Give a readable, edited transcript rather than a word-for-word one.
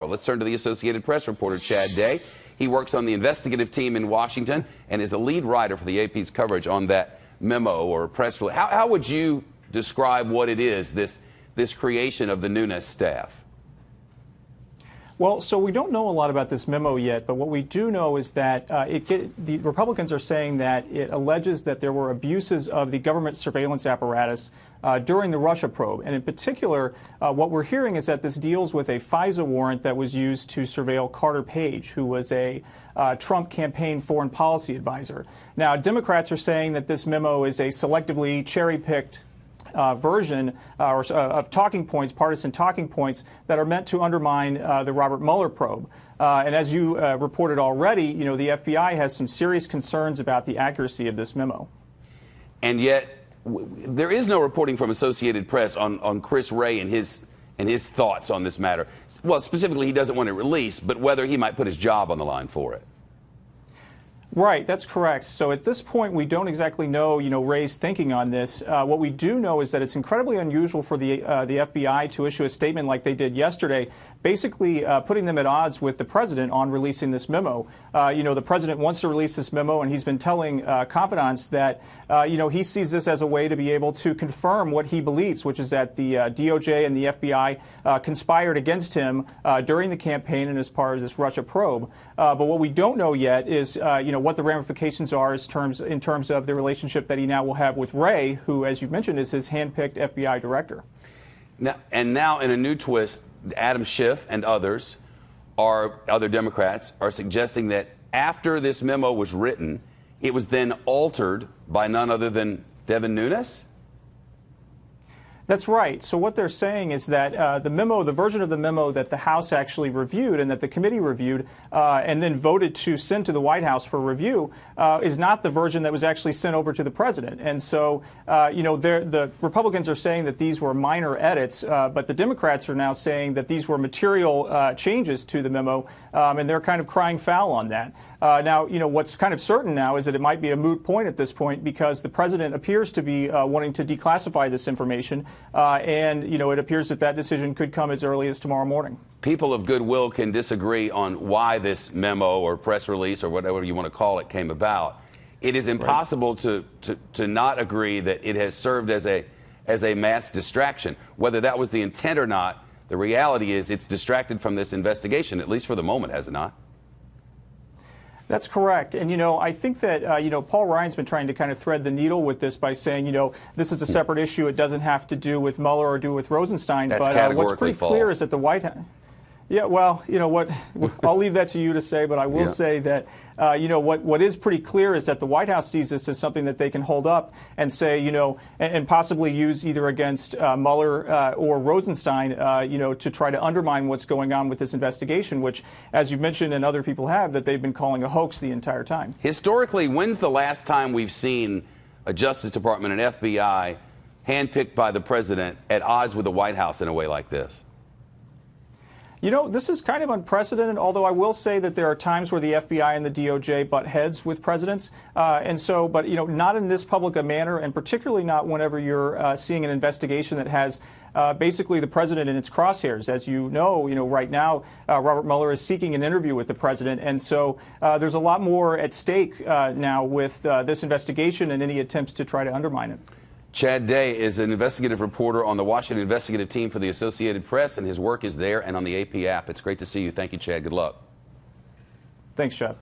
Well, let's turn to the Associated Press reporter, Chad Day. He works on the investigative team in Washington and is the lead writer for the AP's coverage on that memo or press release. How would you describe what it is, this creation of the Nunes staff? Well, so we don't know a lot about this memo yet, but what we do know is that the Republicans are saying that it alleges that there were abuses of the government surveillance apparatus during the Russia probe. And in particular, what we're hearing is that this deals with a FISA warrant that was used to surveil Carter Page, who was a Trump campaign foreign policy advisor. Now, Democrats are saying that this memo is a selectively cherry-picked version of talking points, partisan talking points that are meant to undermine the Robert Mueller probe. And as you reported already, the FBI has some serious concerns about the accuracy of this memo. And yet, there is no reporting from Associated Press on Chris Wray and his thoughts on this matter. Well, specifically, he doesn't want it released, but whether he might put his job on the line for it. Right, that's correct. So at this point, we don't exactly know, Wray's thinking on this. What we do know is that it's incredibly unusual for the FBI to issue a statement like they did yesterday, basically putting them at odds with the president on releasing this memo. The president wants to release this memo, and he's been telling confidants that, he sees this as a way to be able to confirm what he believes, which is that the DOJ and the FBI conspired against him during the campaign and as part of this Russia probe. But what we don't know yet is, what the ramifications are in terms of the relationship that he now will have with Wray, who, as you mentioned, is his handpicked FBI director. Now in a new twist, Adam Schiff and other Democrats are suggesting that after this memo was written, it was then altered by none other than Devin Nunes? That's right. So what they're saying is that the version of the memo that the House actually reviewed and that the committee reviewed and then voted to send to the White House for review is not the version that was actually sent over to the president. And so, the Republicans are saying that these were minor edits, but the Democrats are now saying that these were material changes to the memo, and they're kind of crying foul on that. Now, what's kind of certain now is that it might be a moot point at this point because the president appears to be wanting to declassify this information. And it appears that decision could come as early as tomorrow morning. People of goodwill can disagree on why this memo or press release or whatever you want to call it came about. It is impossible to not agree that it has served as a mass distraction. Whether that was the intent or not, the reality is it's distracted from this investigation, at least for the moment, has it not? That's correct. And, I think that, Paul Ryan's been trying to kind of thread the needle with this by saying, this is a separate issue. It doesn't have to do with Mueller or do with Rosenstein. That's but what's pretty false. clear is that the White House. Yeah, well, what I'll leave that to you to say, but I will say that, what is pretty clear is that the White House sees this as something that they can hold up and say, and possibly use either against Mueller or Rosenstein, to try to undermine what's going on with this investigation, which, as you mentioned and other people have, that they've been calling a hoax the entire time. Historically, when's the last time we've seen a Justice Department and FBI handpicked by the president at odds with the White House in a way like this? This is kind of unprecedented, although I will say that there are times where the FBI and the DOJ butt heads with presidents. But not in this public a manner, and particularly not whenever you're seeing an investigation that has basically the president in its crosshairs. As you know, right now, Robert Mueller is seeking an interview with the president. And so there's a lot more at stake now with this investigation and any attempts to try to undermine it. Chad Day is an investigative reporter on the Washington investigative team for the Associated Press, and his work is there and on the AP app. It's great to see you. Thank you, Chad. Good luck. Thanks, Chad.